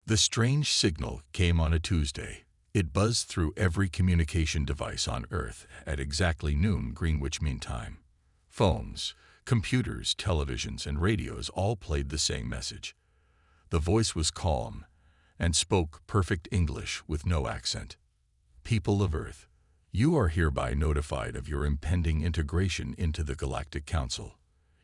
The strange signal came on a Tuesday. It buzzed through every communication device on Earth at exactly noon Greenwich Mean Time. Phones, computers, televisions, and radios all played the same message. The voice was calm and spoke perfect English with no accent. People of Earth, you are hereby notified of your impending integration into the Galactic Council.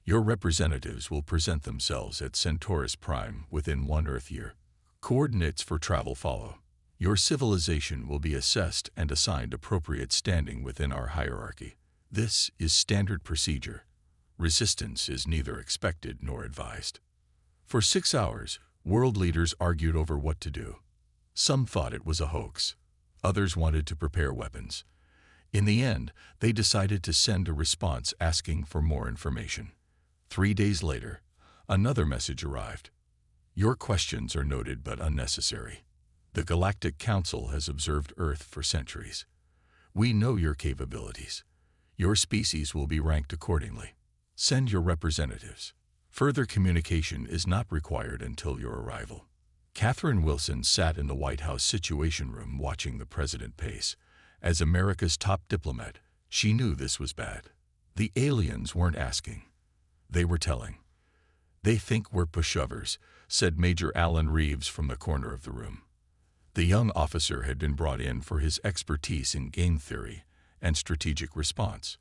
Your representatives will present themselves at Centaurus Prime within 1 Earth year. Coordinates for travel follow. Your civilization will be assessed and assigned appropriate standing within our hierarchy. This is standard procedure. Resistance is neither expected nor advised. For 6 hours, world leaders argued over what to do. Some thought it was a hoax. Others wanted to prepare weapons. In the end, they decided to send a response asking for more information. 3 days later, another message arrived. Your questions are noted but unnecessary. The Galactic Council has observed Earth for centuries. We know your capabilities. Your species will be ranked accordingly. Send your representatives. Further communication is not required until your arrival. Catherine Wilson sat in the White House Situation Room watching the president pace. As America's top diplomat, she knew this was bad. The aliens weren't asking. They were telling. They think we're pushovers, said Major Alan Reeves from the corner of the room. The young officer had been brought in for his expertise in game theory and strategic response.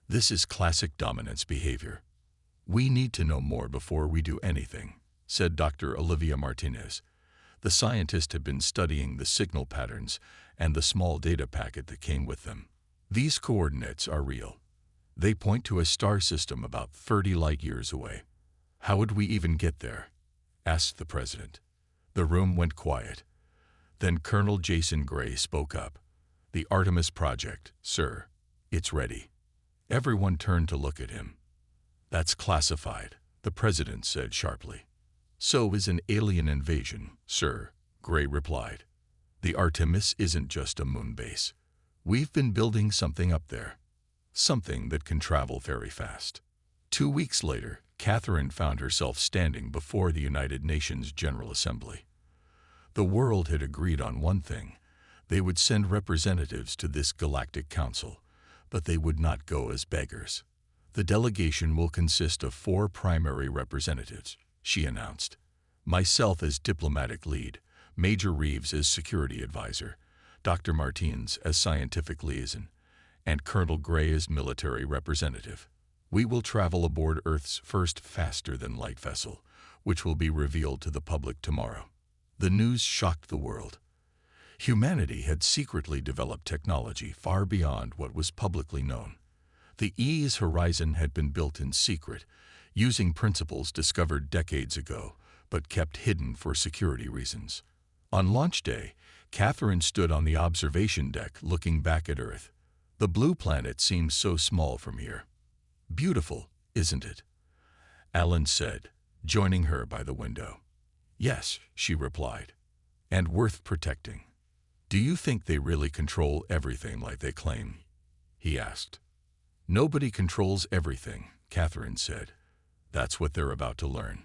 This is classic dominance behavior. We need to know more before we do anything, said Dr. Olivia Martinez. The scientist had been studying the signal patterns and the small data packet that came with them. These coordinates are real. They point to a star system about 30 light years away. How would we even get there? Asked the president. The room went quiet. Then Colonel Jason Gray spoke up. The Artemis Project, sir. It's ready. Everyone turned to look at him. That's classified, the president said sharply. So is an alien invasion, sir, Gray replied. The Artemis isn't just a moon base. We've been building something up there. Something that can travel very fast. 2 weeks later, Catherine found herself standing before the United Nations General Assembly. The world had agreed on one thing. They would send representatives to this Galactic Council, but they would not go as beggars. The delegation will consist of 4 primary representatives, she announced. Myself as diplomatic lead, Major Reeves as security advisor, Dr. Martins as scientific liaison, and Colonel Gray as military representative. We will travel aboard Earth's first faster-than-light vessel, which will be revealed to the public tomorrow. The news shocked the world. Humanity had secretly developed technology far beyond what was publicly known. The EA's Horizon had been built in secret, using principles discovered decades ago, but kept hidden for security reasons. On launch day, Catherine stood on the observation deck looking back at Earth. The blue planet seems so small from here. Beautiful, isn't it? Alan said, joining her by the window. Yes, she replied, and worth protecting. Do you think they really control everything like they claim? He asked. Nobody controls everything, Catherine said. That's what they're about to learn.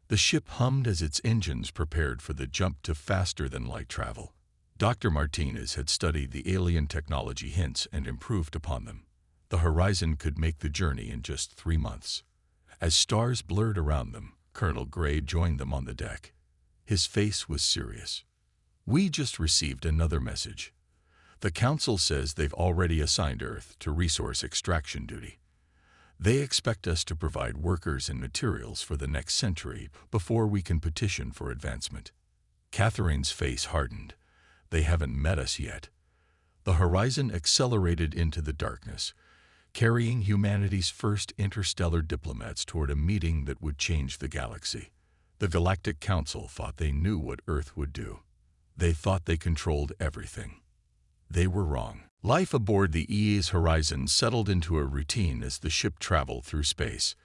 The ship hummed as its engines prepared for the jump to faster-than-light travel. Dr. Martinez had studied the alien technology hints and improved upon them. The Horizon could make the journey in just 3 months. As stars blurred around them, Colonel Gray joined them on the deck. His face was serious. We just received another message. The Council says they've already assigned Earth to resource extraction duty. They expect us to provide workers and materials for the next century before we can petition for advancement. Catherine's face hardened. They haven't met us yet. The Horizon accelerated into the darkness, carrying humanity's first interstellar diplomats toward a meeting that would change the galaxy. The Galactic Council thought they knew what Earth would do. They thought they controlled everything. They were wrong. Life aboard the EA's Horizon settled into a routine as the ship traveled through space.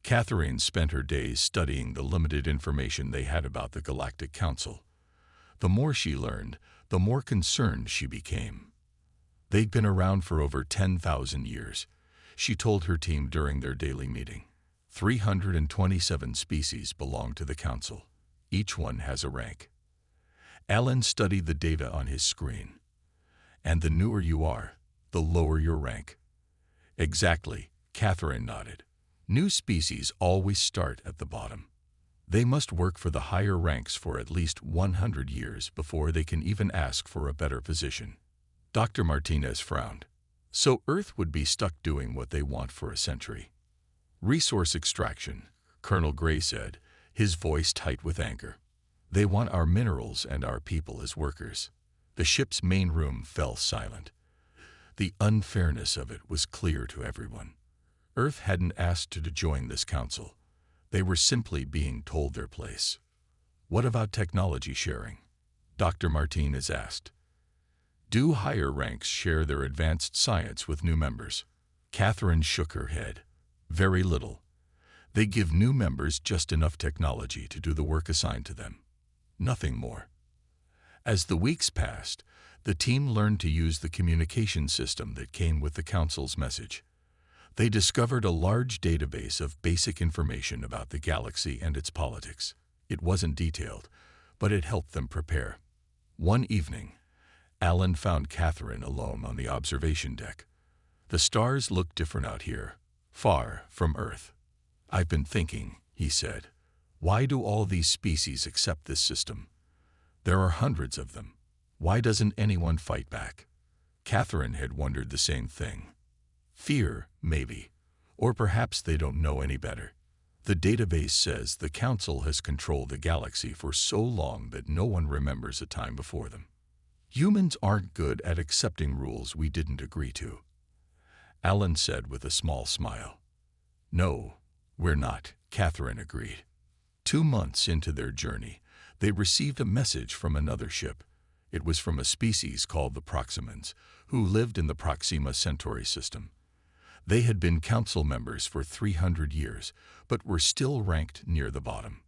Catherine spent her days studying the limited information they had about the Galactic Council. The more she learned, the more concerned she became. They'd been around for over 10,000 years, she told her team during their daily meeting. 327 species belong to the Council. Each one has a rank. Alan studied the data on his screen. And the newer you are, the lower your rank. Exactly, Catherine nodded. New species always start at the bottom. They must work for the higher ranks for at least 100 years before they can even ask for a better position. Dr. Martinez frowned. So Earth would be stuck doing what they want for a century. Resource extraction, Colonel Gray said, his voice tight with anger. They want our minerals and our people as workers. The ship's main room fell silent. The unfairness of it was clear to everyone. Earth hadn't asked to join this council. They were simply being told their place. What about technology sharing? Dr. Martinez asked. Do higher ranks share their advanced science with new members? Catherine shook her head. Very little. They give new members just enough technology to do the work assigned to them. Nothing more. As the weeks passed, the team learned to use the communication system that came with the council's message. They discovered a large database of basic information about the galaxy and its politics. It wasn't detailed, but it helped them prepare. One evening, Alan found Catherine alone on the observation deck. The stars look different out here, far from Earth. I've been thinking, he said. Why do all these species accept this system? There are hundreds of them. Why doesn't anyone fight back? Catherine had wondered the same thing. Fear, maybe. Or perhaps they don't know any better. The database says the Council has controlled the galaxy for so long that no one remembers a time before them. Humans aren't good at accepting rules we didn't agree to. Alan said with a small smile. No, we're not, Catherine agreed. 2 months into their journey, they received a message from another ship. It was from a species called the Proximans, who lived in the Proxima Centauri system. They had been council members for 300 years, but were still ranked near the bottom.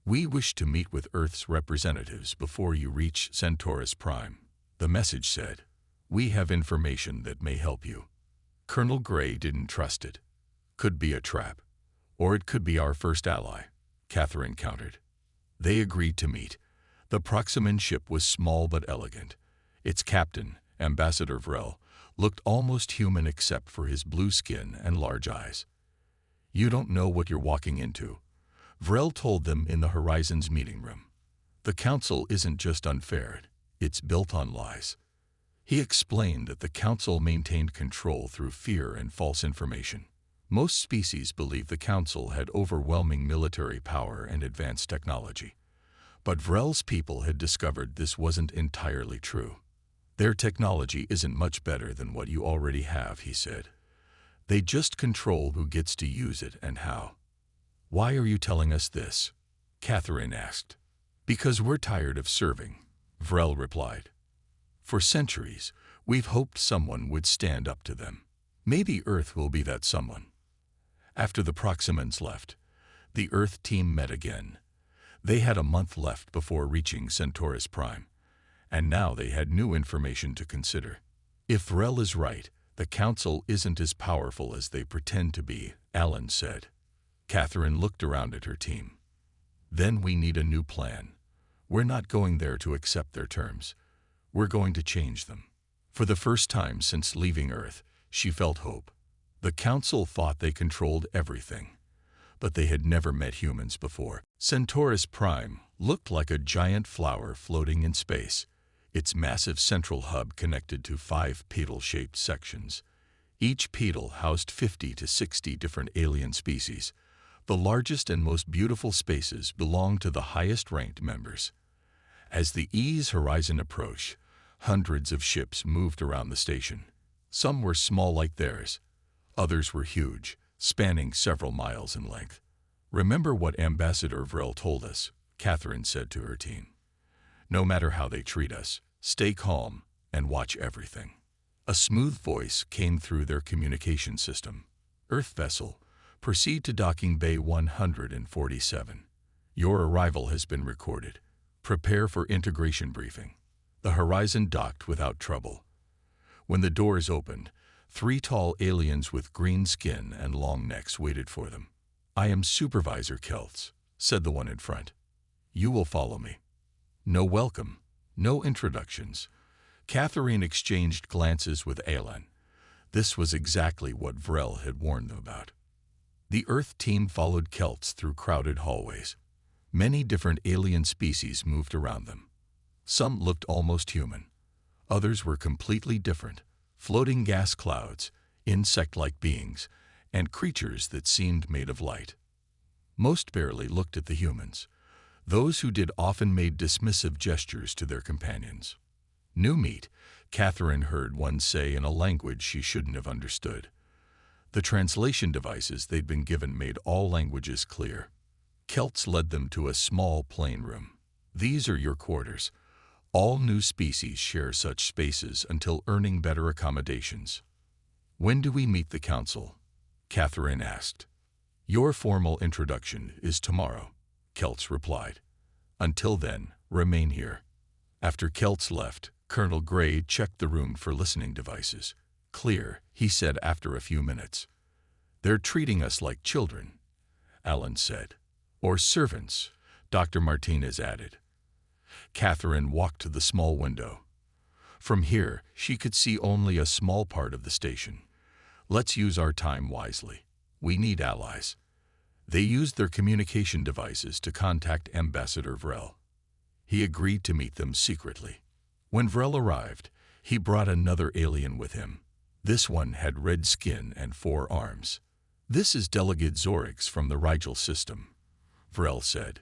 We wish to meet with Earth's representatives before you reach Centaurus Prime, the message said. We have information that may help you. Colonel Gray didn't trust it. Could be a trap. Or it could be our first ally, Catherine countered. They agreed to meet. The Proximan ship was small but elegant. Its captain, Ambassador Vrel, looked almost human except for his blue skin and large eyes. You don't know what you're walking into, Vrel told them in the Horizons meeting room. The Council isn't just unfair, it's built on lies. He explained that the Council maintained control through fear and false information. Most species believed the Council had overwhelming military power and advanced technology. But Vrel's people had discovered this wasn't entirely true. Their technology isn't much better than what you already have, he said. They just control who gets to use it and how. Why are you telling us this? Catherine asked. Because we're tired of serving, Vrel replied. For centuries, we've hoped someone would stand up to them. Maybe Earth will be that someone. After the Proximans left, the Earth team met again. They had a month left before reaching Centaurus Prime, and now they had new information to consider. If Vrel is right, the Council isn't as powerful as they pretend to be, Alan said. Catherine looked around at her team. Then we need a new plan. We're not going there to accept their terms. We're going to change them. For the first time since leaving Earth, she felt hope. The Council thought they controlled everything, but they had never met humans before. Centaurus Prime looked like a giant flower floating in space, its massive central hub connected to 5 petal-shaped sections. Each petal housed 50 to 60 different alien species. The largest and most beautiful spaces belonged to the highest-ranked members. As the E's horizon approached, hundreds of ships moved around the station. Some were small like theirs. Others were huge, spanning several miles in length. Remember what Ambassador Vrel told us, Catherine said to her team. No matter how they treat us, stay calm and watch everything. A smooth voice came through their communication system. Earth vessel, proceed to docking bay 147. Your arrival has been recorded. Prepare for integration briefing. The Horizon docked without trouble. When the doors opened, 3 tall aliens with green skin and long necks waited for them. I am Supervisor Keltz, said the one in front. You will follow me. No welcome, No introductions. Catherine exchanged glances with Alan. This was exactly what Vrel had warned them about. The Earth team followed Celts through crowded hallways. Many different alien species moved around them. Some looked almost human. Others were completely different, floating gas clouds, insect-like beings, and creatures that seemed made of light. Most barely looked at the humans. Those who did often made dismissive gestures to their companions. New meat, Catherine heard one say in a language she shouldn't have understood. The translation devices they'd been given made all languages clear. Celts led them to a small plain room. These are your quarters. All new species share such spaces until earning better accommodations. When do we meet the council? Catherine asked. Your formal introduction is tomorrow, Celts replied. Until then, remain here. After Celts left, Colonel Gray checked the room for listening devices. Clear, he said after a few minutes. They're treating us like children, Alan said. Or servants, Dr. Martinez added. Catherine walked to the small window. From here, she could see only a small part of the station. Let's use our time wisely. We need allies. They used their communication devices to contact Ambassador Vrel. He agreed to meet them secretly. When Vrel arrived, he brought another alien with him. This one had red skin and 4 arms. This is Delegate Zorix from the Rigel system, Vrel said.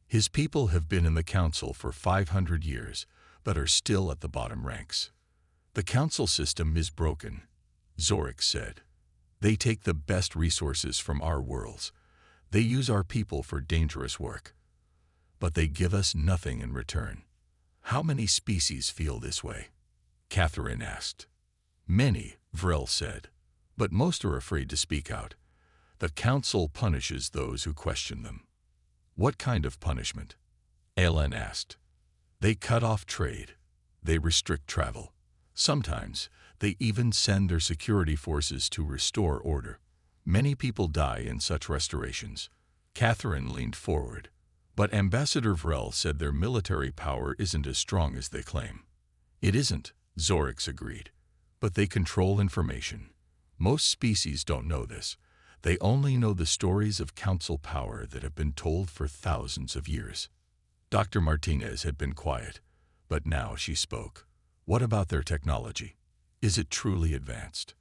His people have been in the council for 500 years, but are still at the bottom ranks. The council system is broken, Zorix said. They take the best resources from our worlds. They use our people for dangerous work. But they give us nothing in return. How many species feel this way? Catherine asked. Many, Vrel said, but most are afraid to speak out. The council punishes those who question them. What kind of punishment? Alan asked. They cut off trade. They restrict travel. Sometimes, they even send their security forces to restore order. Many people die in such restorations. Catherine leaned forward. But Ambassador Vrel said their military power isn't as strong as they claim. It isn't, Zorix agreed. But they control information. Most species don't know this. They only know the stories of council power that have been told for thousands of years. Dr. Martinez had been quiet, but now she spoke. What about their technology? Is it truly advanced?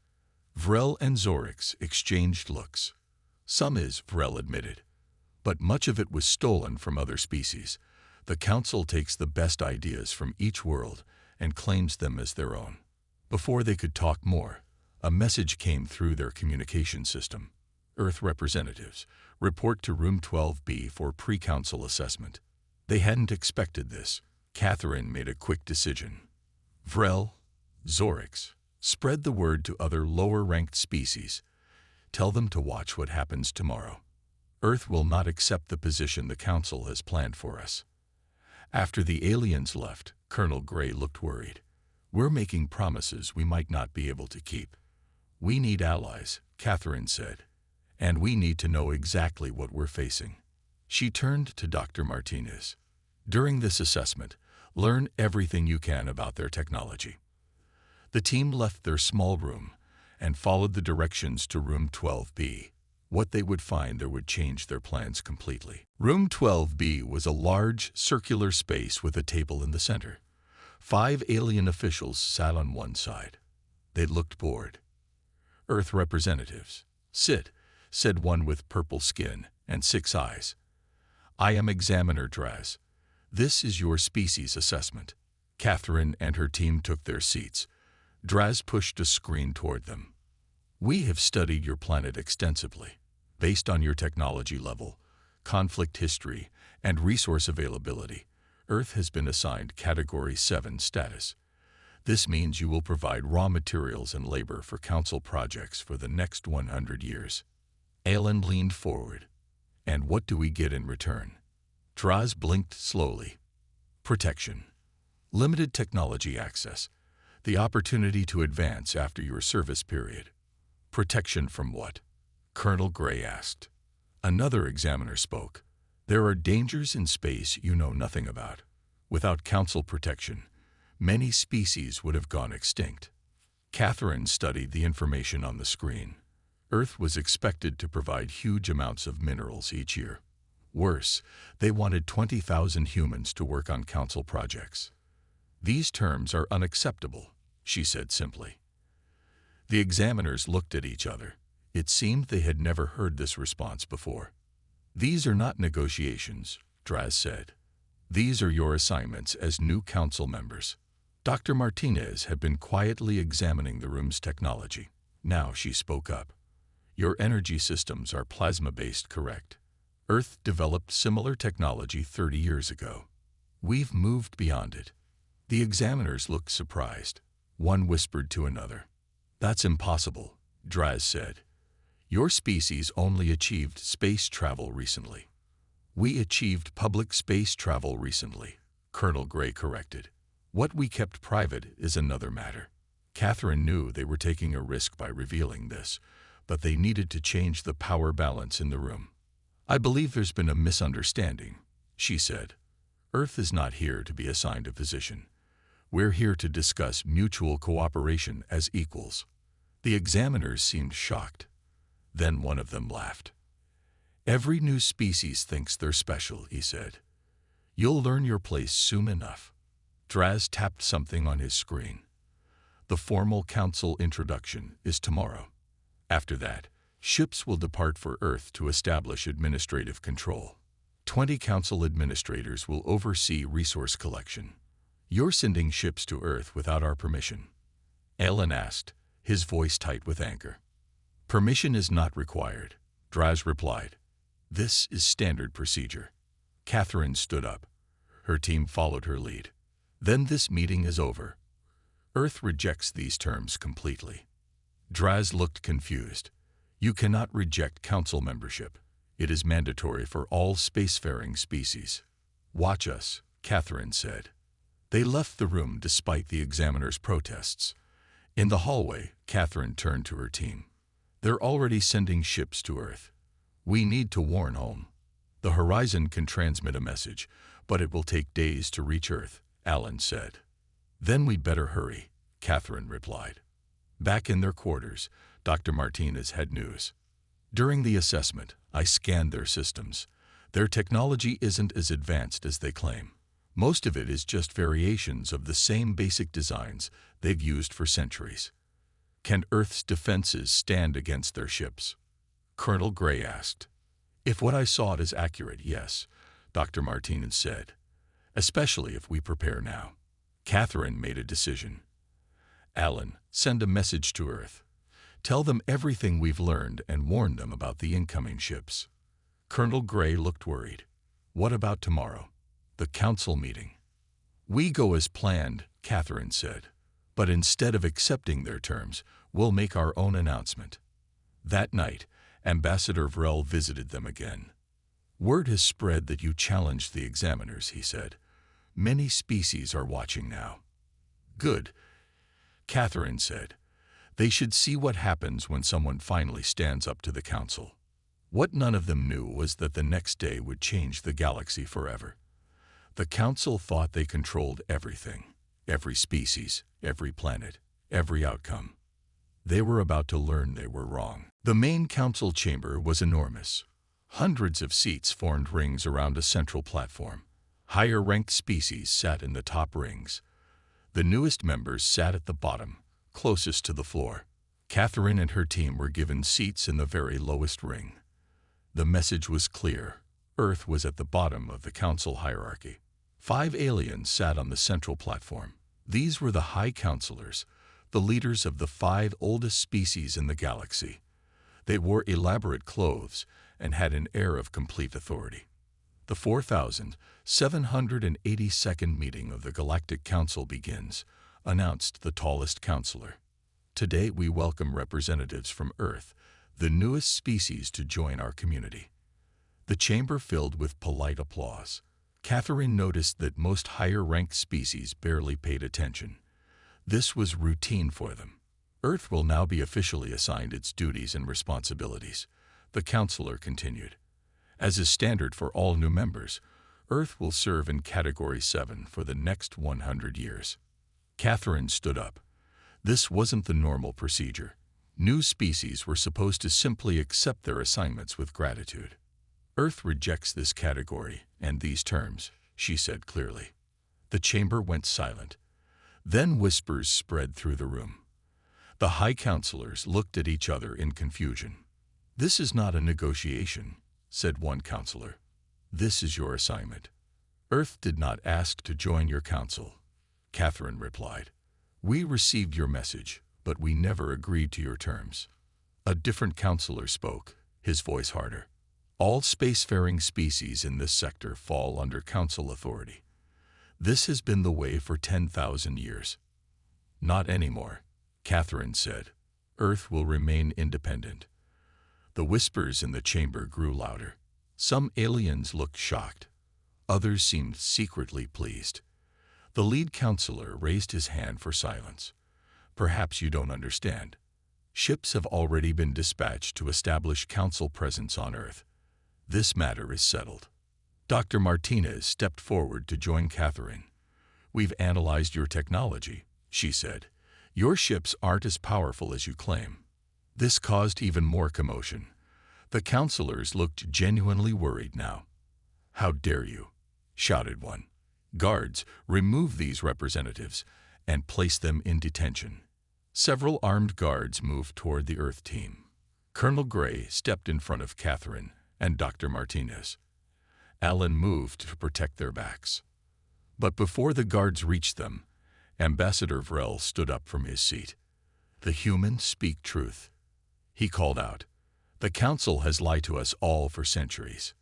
Vrel and Zorix exchanged looks. Some is, Vrel admitted. But much of it was stolen from other species. The council takes the best ideas from each world and claims them as their own. Before they could talk more, a message came through their communication system. Earth representatives, report to Room 12B for pre-council assessment. They hadn't expected this. Catherine made a quick decision. Vrel, Zorix, spread the word to other lower-ranked species. Tell them to watch what happens tomorrow. Earth will not accept the position the council has planned for us. After the aliens left, Colonel Gray looked worried. We're making promises we might not be able to keep. We need allies, Catherine said, and we need to know exactly what we're facing. She turned to Dr. Martinez. During this assessment, learn everything you can about their technology. The team left their small room and followed the directions to Room 12B. What they would find there would change their plans completely. Room 12B was a large, circular space with a table in the center. 5 alien officials sat on one side. They looked bored. Earth representatives. Sit, said one with purple skin and 6 eyes. I am Examiner Draz. This is your species assessment. Catherine and her team took their seats. Draz pushed a screen toward them. We have studied your planet extensively. Based on your technology level, conflict history, and resource availability, Earth has been assigned Category 7 status. This means you will provide raw materials and labor for Council projects for the next 100 years. Alan leaned forward. And what do we get in return? Draz blinked slowly. Protection. Limited technology access. The opportunity to advance after your service period. Protection from what? Colonel Gray asked. Another examiner spoke. There are dangers in space you know nothing about. Without council protection, many species would have gone extinct. Catherine studied the information on the screen. Earth was expected to provide huge amounts of minerals each year. Worse, they wanted 20,000 humans to work on council projects. "These terms are unacceptable," she said simply. The examiners looked at each other. It seemed they had never heard this response before. "These are not negotiations," Draz said. "These are your assignments as new council members." Dr. Martinez had been quietly examining the room's technology. Now she spoke up. "Your energy systems are plasma-based, correct? Earth developed similar technology 30 years ago. We've moved beyond it." The examiners looked surprised. One whispered to another. "That's impossible," Draz said. "Your species only achieved space travel recently." "We achieved public space travel recently," Colonel Gray corrected. "What we kept private is another matter." Catherine knew they were taking a risk by revealing this, but they needed to change the power balance in the room. "I believe there's been a misunderstanding," she said. "Earth is not here to be assigned a position. We're here to discuss mutual cooperation as equals." The examiners seemed shocked. Then one of them laughed. "Every new species thinks they're special," he said. "You'll learn your place soon enough." Draz tapped something on his screen. "The formal council introduction is tomorrow. After that, ships will depart for Earth to establish administrative control. 20 council administrators will oversee resource collection. You're sending ships to Earth without our permission?" Alan asked, his voice tight with anger. "Permission is not required," Draz replied. "This is standard procedure." Catherine stood up. Her team followed her lead. "Then this meeting is over. Earth rejects these terms completely." Draz looked confused. "You cannot reject council membership. It is mandatory for all spacefaring species." "Watch us," Catherine said. They left the room despite the examiner's protests. In the hallway, Catherine turned to her team. "They're already sending ships to Earth. We need to warn home. The Horizon can transmit a message, but it will take days to reach Earth," Alan said. "Then we'd better hurry," Catherine replied. Back in their quarters, Dr. Martinez had news. "During the assessment, I scanned their systems. Their technology isn't as advanced as they claim. Most of it is just variations of the same basic designs they've used for centuries." "Can Earth's defenses stand against their ships?" Colonel Gray asked. "If what I saw is accurate, yes," Dr. Martinez said. "Especially if we prepare now." Catherine made a decision. "Alan, send a message to Earth. Tell them everything we've learned and warn them about the incoming ships." Colonel Gray looked worried. "What about tomorrow? The council meeting?" "We go as planned," Catherine said. "But instead of accepting their terms, we'll make our own announcement." That night, Ambassador Vrel visited them again. "Word has spread that you challenged the examiners," he said. "Many species are watching now." "Good," Catherine said. "They should see what happens when someone finally stands up to the council." What none of them knew was that the next day would change the galaxy forever. The council thought they controlled everything, every species, every planet, every outcome. They were about to learn they were wrong. The main council chamber was enormous. Hundreds of seats formed rings around a central platform. Higher-ranked species sat in the top rings. The newest members sat at the bottom, closest to the floor. Catherine and her team were given seats in the very lowest ring. The message was clear. Earth was at the bottom of the council hierarchy. 5 aliens sat on the central platform. These were the High Counselors, the leaders of the 5 oldest species in the galaxy. They wore elaborate clothes and had an air of complete authority. "The 4,782nd meeting of the Galactic Council begins," announced the tallest counselor. "Today we welcome representatives from Earth, the newest species to join our community." The chamber filled with polite applause. Catherine noticed that most higher-ranked species barely paid attention. This was routine for them. "Earth will now be officially assigned its duties and responsibilities," the counselor continued. "As is standard for all new members, Earth will serve in Category 7 for the next 100 years. Catherine stood up. This wasn't the normal procedure. New species were supposed to simply accept their assignments with gratitude. Earth rejects this category and these terms, she said clearly. The chamber went silent. Then whispers spread through the room. The High Counselors looked at each other in confusion. "This is not a negotiation," said one counselor. "This is your assignment." "Earth did not ask to join your council," Catherine replied. "We received your message, but we never agreed to your terms." A different counselor spoke, his voice harder. "All spacefaring species in this sector fall under council authority. This has been the way for 10,000 years." "Not anymore," Catherine said. "Earth will remain independent." The whispers in the chamber grew louder. Some aliens looked shocked. Others seemed secretly pleased. The lead counselor raised his hand for silence. "Perhaps you don't understand. Ships have already been dispatched to establish council presence on Earth. This matter is settled." Dr. Martinez stepped forward to join Catherine. "We've analyzed your technology," she said. "Your ships aren't as powerful as you claim." This caused even more commotion. The counselors looked genuinely worried now. "How dare you?" shouted one. "Guards, remove these representatives and place them in detention." Several armed guards moved toward the Earth team. Colonel Gray stepped in front of Catherine and Dr. Martinez. Alan moved to protect their backs. But before the guards reached them, Ambassador Vrel stood up from his seat. "The humans speak truth," he called out. "The Council has lied to us all for centuries."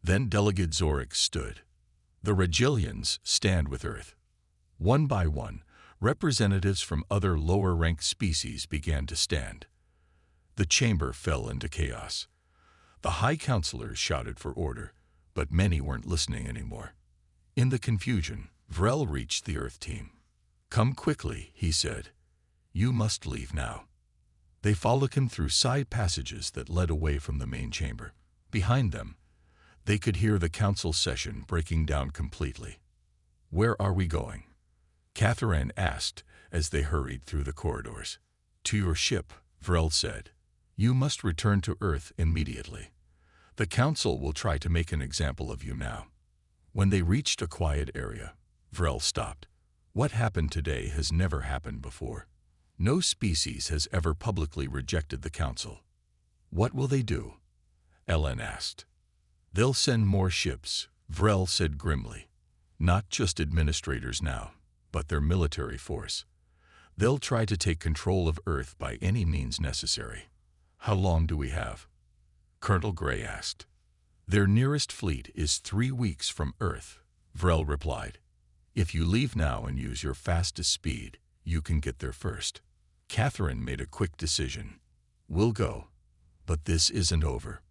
Then Delegate Zorix stood. "The Regilians stand with Earth." One by one, representatives from other lower-ranked species began to stand. The chamber fell into chaos. The High Counselors shouted for order, but many weren't listening anymore. In the confusion, Vrel reached the Earth team. "Come quickly," he said. "You must leave now." They followed him through side passages that led away from the main chamber. Behind them, they could hear the council session breaking down completely. "Where are we going?" Catherine asked as they hurried through the corridors. "To your ship," Vrel said. "You must return to Earth immediately. The Council will try to make an example of you now." When they reached a quiet area, Vrel stopped. "What happened today has never happened before. No species has ever publicly rejected the Council." "What will they do?" Ellen asked. "They'll send more ships," Vrel said grimly. "Not just administrators now, but their military force. They'll try to take control of Earth by any means necessary." "How long do we have?" Colonel Gray asked. "Their nearest fleet is 3 weeks from Earth," Vrel replied. "If you leave now and use your fastest speed, you can get there first." Catherine made a quick decision. "We'll go, but this isn't over."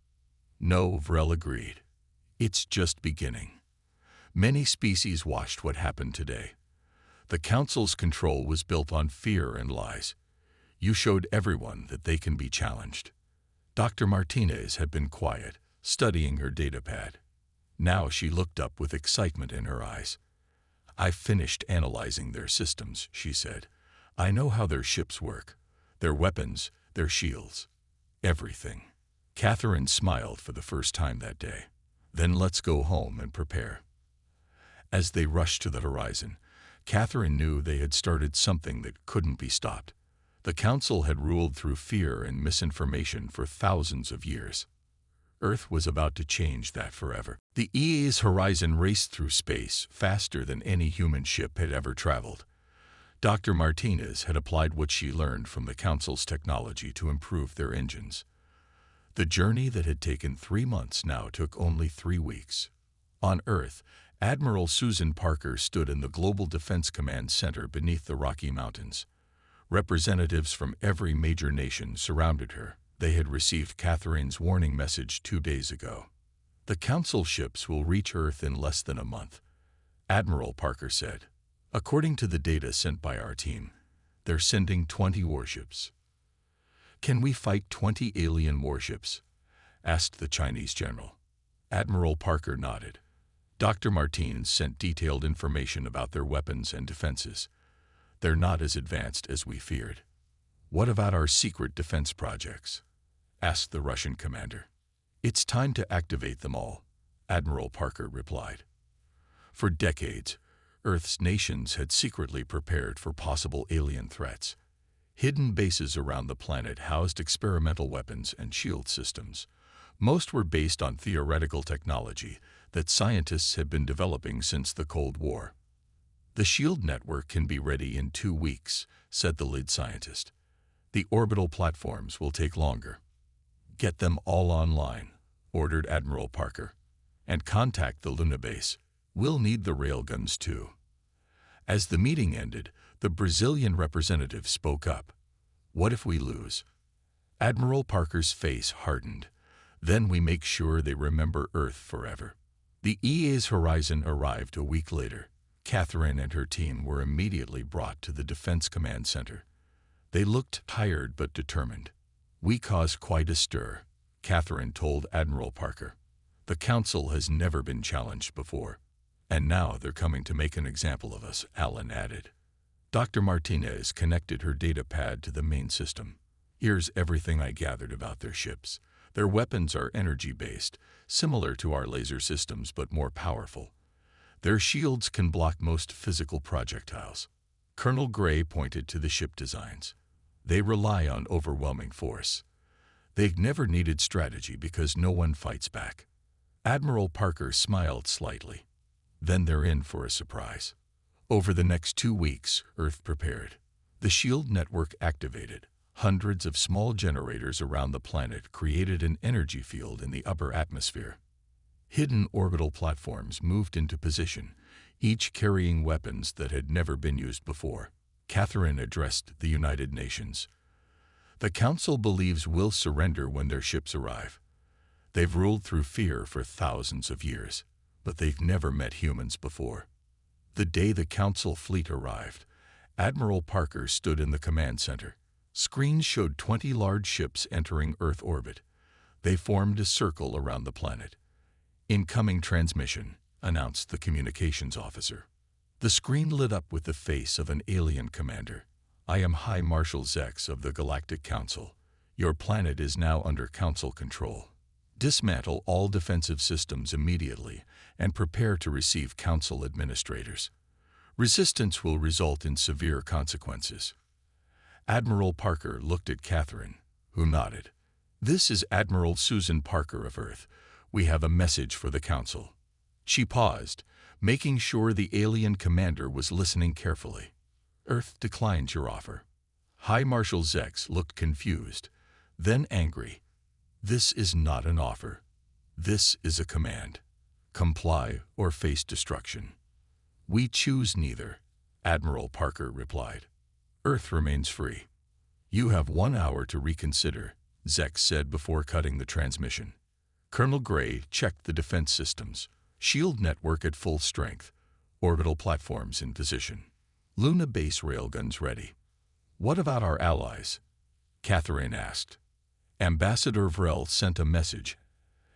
"No," Vrel agreed. "It's just beginning." Many species watched what happened today. The Council's control was built on fear and lies. You showed everyone that they can be challenged. Dr. Martinez had been quiet, studying her datapad. Now she looked up with excitement in her eyes. "I've finished analyzing their systems," she said. "I know how their ships work, their weapons, their shields, everything." Catherine smiled for the first time that day. "Then let's go home and prepare." As they rushed to the horizon, Catherine knew they had started something that couldn't be stopped. The Council had ruled through fear and misinformation for thousands of years. Earth was about to change that forever. The EA's horizon raced through space faster than any human ship had ever traveled. Dr. Martinez had applied what she learned from the Council's technology to improve their engines. The journey that had taken 3 months now took only 3 weeks. On Earth, Admiral Susan Parker stood in the Global Defense Command Center beneath the Rocky Mountains. Representatives from every major nation surrounded her. They had received Catherine's warning message 2 days ago. "The Council ships will reach Earth in less than a month," Admiral Parker said. "According to the data sent by our team, they're sending 20 warships." "Can we fight 20 alien warships?" asked the Chinese general. Admiral Parker nodded. Dr. Martins sent detailed information about their weapons and defenses. They're not as advanced as we feared. What about our secret defense projects? Asked the Russian commander. It's time to activate them all, Admiral Parker replied. For decades, Earth's nations had secretly prepared for possible alien threats. Hidden bases around the planet housed experimental weapons and shield systems. Most were based on theoretical technology that scientists had been developing since the Cold War. The shield network can be ready in 2 weeks, said the lead scientist. The orbital platforms will take longer. Get them all online, ordered Admiral Parker, and contact the Luna base. We'll need the railguns too. As the meeting ended, the Brazilian representative spoke up. What if we lose? Admiral Parker's face hardened. Then we make sure they remember Earth forever. The EA's Horizon arrived a week later. Catherine and her team were immediately brought to the Defense Command Center. They looked tired but determined. We caused quite a stir, Catherine told Admiral Parker. The Council has never been challenged before. And now they're coming to make an example of us, Alan added. Dr. Martinez connected her data pad to the main system. Here's everything I gathered about their ships. Their weapons are energy-based, similar to our laser systems but more powerful. Their shields can block most physical projectiles. Colonel Gray pointed to the ship designs. They rely on overwhelming force. They've never needed strategy because no one fights back. Admiral Parker smiled slightly. Then they're in for a surprise. Over the next 2 weeks, Earth prepared. The shield network activated. Hundreds of small generators around the planet created an energy field in the upper atmosphere. Hidden orbital platforms moved into position, each carrying weapons that had never been used before. Catherine addressed the United Nations. The Council believes we'll surrender when their ships arrive. They've ruled through fear for thousands of years, but they've never met humans before. The day the Council fleet arrived, Admiral Parker stood in the command center. Screens showed 20 large ships entering Earth orbit. They formed a circle around the planet. Incoming transmission, announced the communications officer. The screen lit up with the face of an alien commander. I am High Marshal Zex of the Galactic Council. Your planet is now under Council control. Dismantle all defensive systems immediately and prepare to receive Council administrators. Resistance will result in severe consequences. Admiral Parker looked at Catherine, who nodded. This is Admiral Susan Parker of Earth. We have a message for the Council. She paused, making sure the alien commander was listening carefully. Earth declines your offer. High Marshal Zex looked confused, then angry. This is not an offer. This is a command. Comply or face destruction. We choose neither, Admiral Parker replied. Earth remains free. You have 1 hour to reconsider, Zex said before cutting the transmission. Colonel Gray checked the defense systems. Shield network at full strength. Orbital platforms in position. Luna base railguns ready. What about our allies? Catherine asked. Ambassador Vrel sent a message,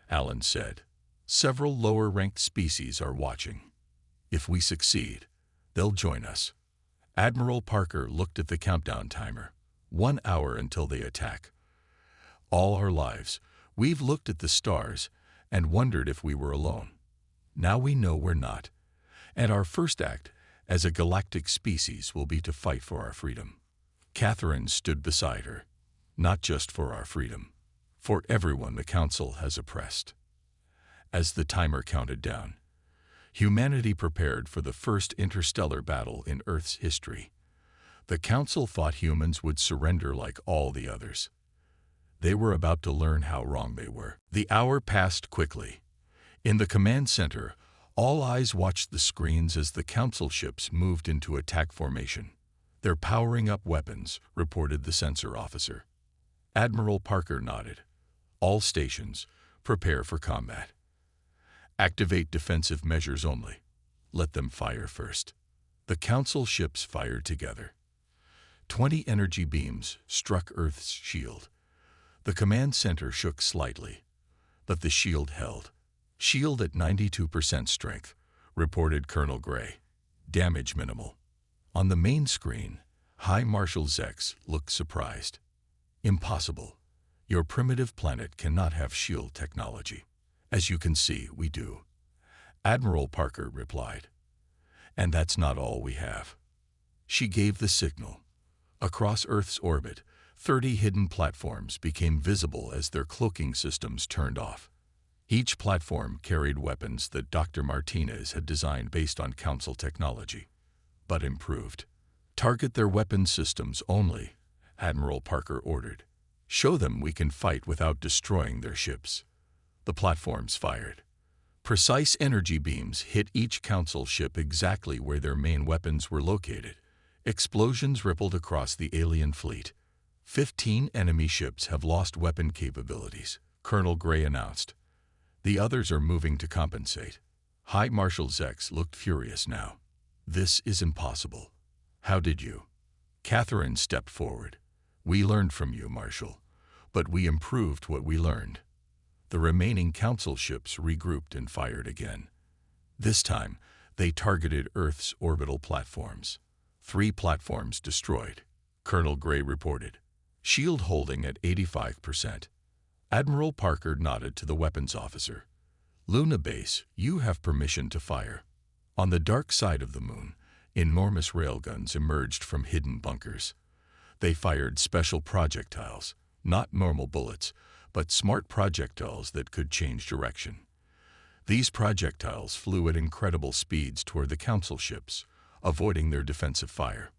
Alan said. Several lower-ranked species are watching. If we succeed, they'll join us. Admiral Parker looked at the countdown timer. 1 hour until they attack. All our lives, we've looked at the stars and wondered if we were alone. Now we know we're not. And our first act as a galactic species will be to fight for our freedom. Catherine stood beside her. Not just for our freedom. For everyone the Council has oppressed. As the timer counted down, humanity prepared for the first interstellar battle in Earth's history. The Council thought humans would surrender like all the others. They were about to learn how wrong they were. The hour passed quickly. In the command center, all eyes watched the screens as the Council ships moved into attack formation. They're powering up weapons, reported the sensor officer. Admiral Parker nodded. All stations, prepare for combat. Activate defensive measures only. Let them fire first. The Council ships fired together. 20 energy beams struck Earth's shield. The command center shook slightly, but the shield held. Shield at 92% strength, reported Colonel Gray. Damage minimal. On the main screen, High Marshal Zex looked surprised. Impossible. Your primitive planet cannot have shield technology. As you can see, we do. Admiral Parker replied. And that's not all we have. She gave the signal. Across Earth's orbit, 30 hidden platforms became visible as their cloaking systems turned off. Each platform carried weapons that Dr. Martinez had designed based on Council technology, but improved. Target their weapon systems only, Admiral Parker ordered. Show them we can fight without destroying their ships. The platforms fired. Precise energy beams hit each Council ship exactly where their main weapons were located. Explosions rippled across the alien fleet. 15 enemy ships have lost weapon capabilities, Colonel Gray announced. The others are moving to compensate. High Marshal Zex looked furious now. This is impossible. How did you? Catherine stepped forward. We learned from you, Marshal, but we improved what we learned. The remaining Council ships regrouped and fired again. This time, they targeted Earth's orbital platforms. 3 platforms destroyed, Colonel Gray reported. Shield holding at 85%. Admiral Parker nodded to the weapons officer. Luna Base, you have permission to fire. On the dark side of the moon, enormous railguns emerged from hidden bunkers. They fired special projectiles, not normal bullets, but smart projectiles that could change direction. These projectiles flew at incredible speeds toward the Council ships, avoiding their defensive fire.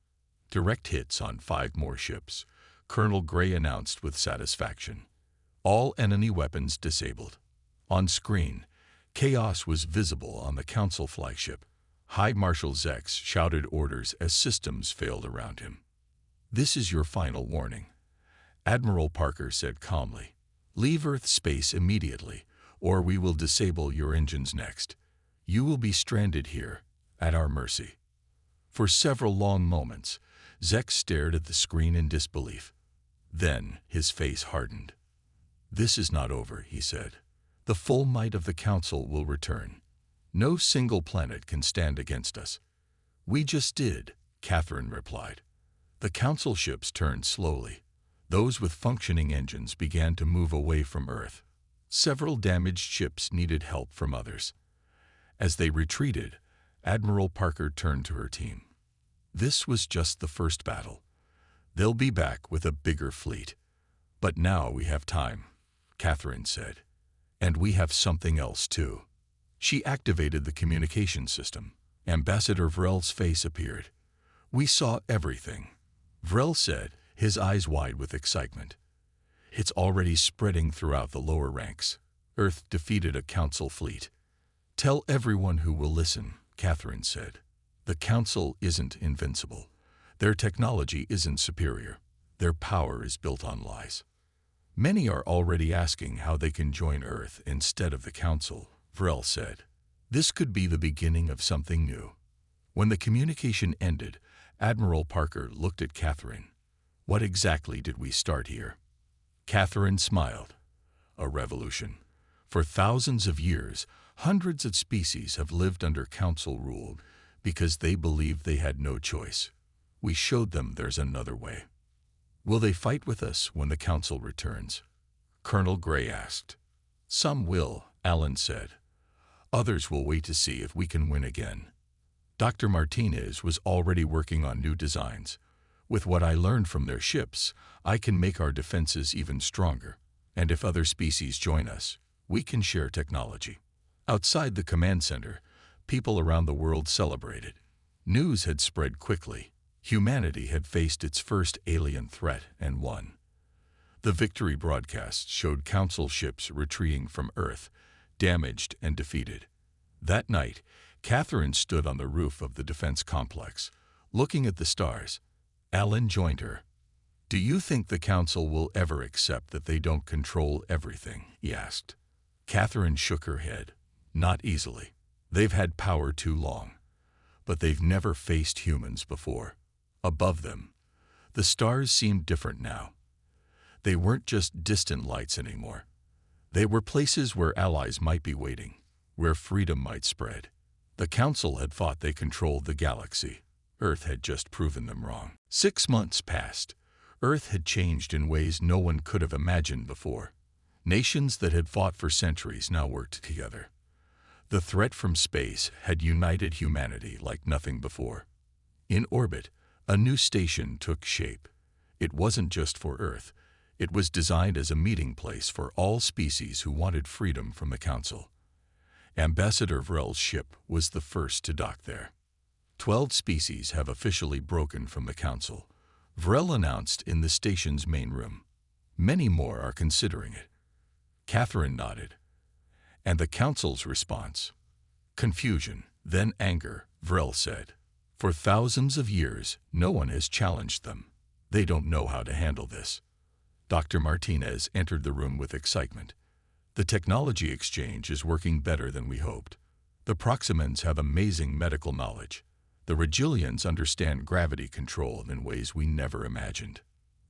Direct hits on 5 more ships, Colonel Gray announced with satisfaction. All enemy weapons disabled. On screen, chaos was visible on the Council flagship. High Marshal Zex shouted orders as systems failed around him. This is your final warning. Admiral Parker said calmly. Leave Earth space immediately, or we will disable your engines next. You will be stranded here, at our mercy. For several long moments, Zex stared at the screen in disbelief. Then his face hardened. This is not over, he said. The full might of the Council will return. No single planet can stand against us. We just did, Catherine replied. The Council ships turned slowly. Those with functioning engines began to move away from Earth. Several damaged ships needed help from others. As they retreated, Admiral Parker turned to her team. This was just the first battle. They'll be back with a bigger fleet. But now we have time, Catherine said. And we have something else too. She activated the communication system. Ambassador Vrel's face appeared. We saw everything, Vrel said, his eyes wide with excitement. It's already spreading throughout the lower ranks. Earth defeated a Council fleet. Tell everyone who will listen, Catherine said. The Council isn't invincible. Their technology isn't superior. Their power is built on lies. Many are already asking how they can join Earth instead of the Council, Vrel said. This could be the beginning of something new. When the communication ended, Admiral Parker looked at Catherine. What exactly did we start here? Catherine smiled. A revolution. For thousands of years, hundreds of species have lived under Council rule because they believed they had no choice. We showed them there's another way. Will they fight with us when the Council returns? Colonel Gray asked. Some will, Alan said. Others will wait to see if we can win again. Dr. Martinez was already working on new designs. With what I learned from their ships, I can make our defenses even stronger. And if other species join us, we can share technology. Outside the command center, people around the world celebrated. News had spread quickly. Humanity had faced its first alien threat and won. The victory broadcasts showed Council ships retreating from Earth, damaged and defeated. That night, Catherine stood on the roof of the defense complex, looking at the stars. Alan joined her. Do you think the Council will ever accept that they don't control everything? He asked. Catherine shook her head. Not easily. They've had power too long. But they've never faced humans before. Above them, the stars seemed different now. They weren't just distant lights anymore. They were places where allies might be waiting. where freedom might spread. The Council had thought they controlled the galaxy. Earth had just proven them wrong. 6 months passed. Earth had changed in ways no one could have imagined before. Nations that had fought for centuries now worked together. The threat from space had united humanity like nothing before. In orbit, a new station took shape. It wasn't just for Earth. It was designed as a meeting place for all species who wanted freedom from the Council. Ambassador Vrel's ship was the first to dock there. 12 species have officially broken from the Council, Vrel announced in the station's main room. Many more are considering it. Catherine nodded. And the Council's response? Confusion, then anger, Vrel said. For thousands of years, no one has challenged them. They don't know how to handle this. Dr. Martinez entered the room with excitement. The technology exchange is working better than we hoped. The Proximans have amazing medical knowledge. The Regilians understand gravity control in ways we never imagined.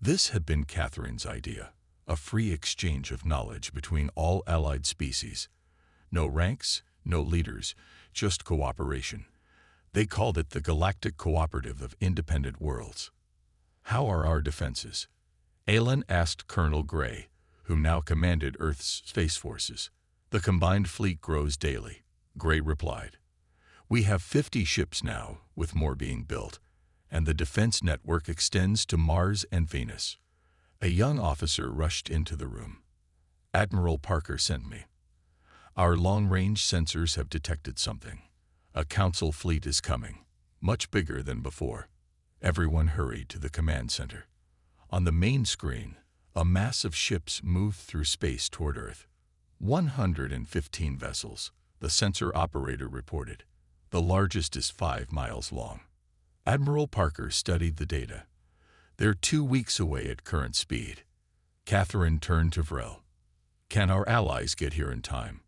This had been Catherine's idea, a free exchange of knowledge between all allied species. No ranks, no leaders, just cooperation. They called it the Galactic Cooperative of Independent Worlds. How are our defenses? Alan asked Colonel Gray, who now commanded Earth's space forces. The combined fleet grows daily, Gray replied. We have 50 ships now, with more being built, and the defense network extends to Mars and Venus. A young officer rushed into the room. Admiral Parker sent me. Our long-range sensors have detected something. A Council fleet is coming, much bigger than before. Everyone hurried to the command center. On the main screen, a mass of ships moved through space toward Earth. 115 vessels, the sensor operator reported. The largest is 5 miles long. Admiral Parker studied the data. They're 2 weeks away at current speed. Catherine turned to Vrel. Can our allies get here in time?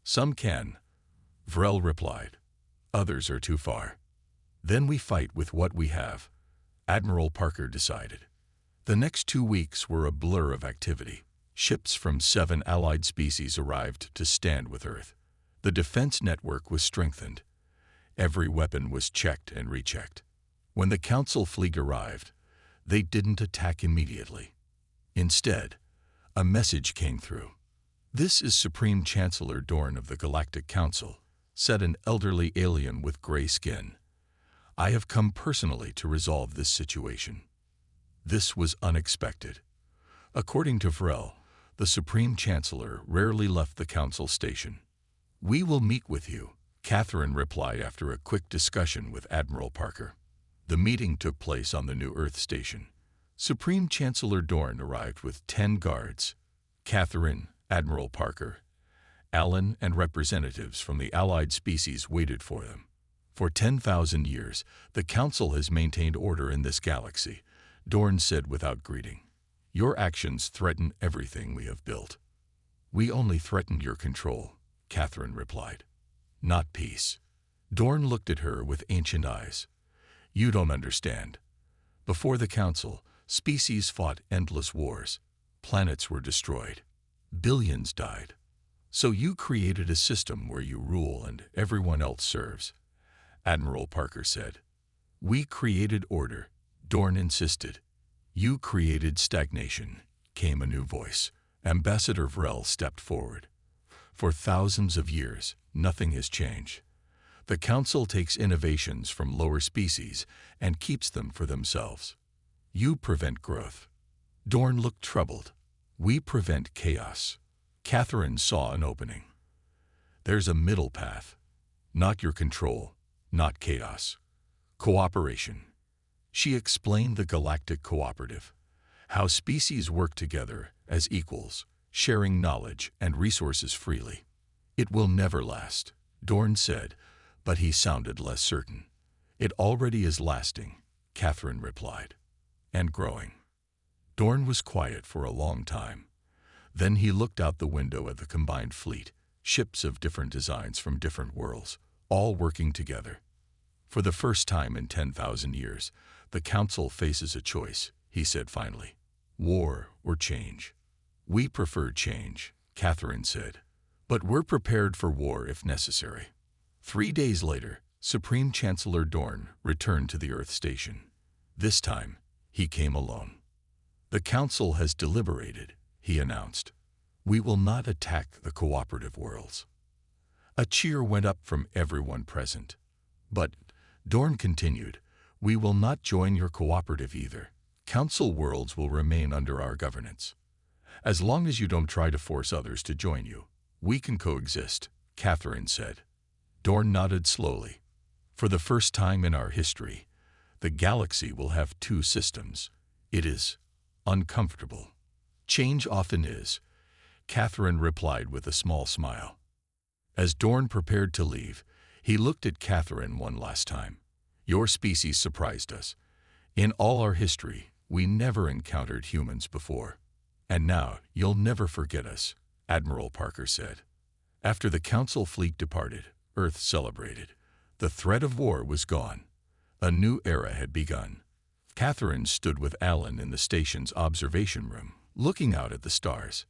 Some can, Vrel replied. Others are too far. Then we fight with what we have, Admiral Parker decided. The next 2 weeks were a blur of activity. Ships from 7 allied species arrived to stand with Earth. The defense network was strengthened. Every weapon was checked and rechecked. When the Council fleet arrived, they didn't attack immediately. Instead, a message came through. This is Supreme Chancellor Dorn of the Galactic Council, said an elderly alien with gray skin. I have come personally to resolve this situation. This was unexpected. According to Vrel, the Supreme Chancellor rarely left the Council station. We will meet with you, Catherine replied after a quick discussion with Admiral Parker. The meeting took place on the New Earth station. Supreme Chancellor Dorn arrived with 10 guards. Catherine, Admiral Parker, Alan, and representatives from the allied species waited for them. For 10,000 years, the Council has maintained order in this galaxy, Dorn said without greeting. Your actions threaten everything we have built. We only threatened your control, Catherine replied. Not peace. Dorn looked at her with ancient eyes. You don't understand. Before the Council, species fought endless wars. Planets were destroyed. Billions died. So you created a system where you rule and everyone else serves, Admiral Parker said. We created order, Dorn insisted. You created stagnation, came a new voice. Ambassador Vrel stepped forward. For thousands of years, nothing has changed. The Council takes innovations from lower species and keeps them for themselves. You prevent growth. Dorn looked troubled. We prevent chaos. Catherine saw an opening. There's a middle path. Not your control, not chaos. Cooperation. She explained the Galactic Cooperative, how species work together as equals, sharing knowledge and resources freely. It will never last, Dorn said, but he sounded less certain. It already is lasting, Catherine replied, and growing. Dorn was quiet for a long time. Then he looked out the window at the combined fleet, ships of different designs from different worlds, all working together. For the first time in 10,000 years, the Council faces a choice, he said finally. War or change? We prefer change, Catherine said. But we're prepared for war if necessary. 3 days later, Supreme Chancellor Dorn returned to the Earth Station. This time, he came alone. The Council has deliberated, he announced. We will not attack the cooperative worlds. A cheer went up from everyone present. But, Dorn continued, we will not join your cooperative either. Council worlds will remain under our governance. As long as you don't try to force others to join you, we can coexist, Catherine said. Dorn nodded slowly. For the first time in our history, the galaxy will have two systems. It is uncomfortable. Change often is, Catherine replied with a small smile. As Dorn prepared to leave, he looked at Catherine one last time. Your species surprised us. In all our history, we never encountered humans before. And now, you'll never forget us, Admiral Parker said. After the Council fleet departed, Earth celebrated. The threat of war was gone. A new era had begun. Catherine stood with Alan in the station's observation room, looking out at the stars.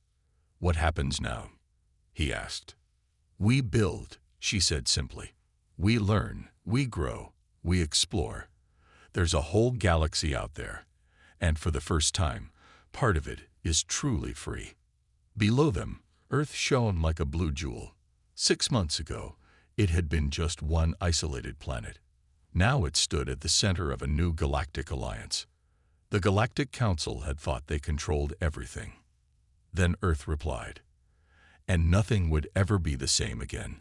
What happens now? He asked. We build, she said simply. We learn, we grow, we explore. There's a whole galaxy out there, and for the first time, part of it is truly free. Below them, Earth shone like a blue jewel. 6 months ago, it had been just one isolated planet. Now it stood at the center of a new galactic alliance. The Galactic Council had thought they controlled everything. Then Earth replied, and nothing would ever be the same again.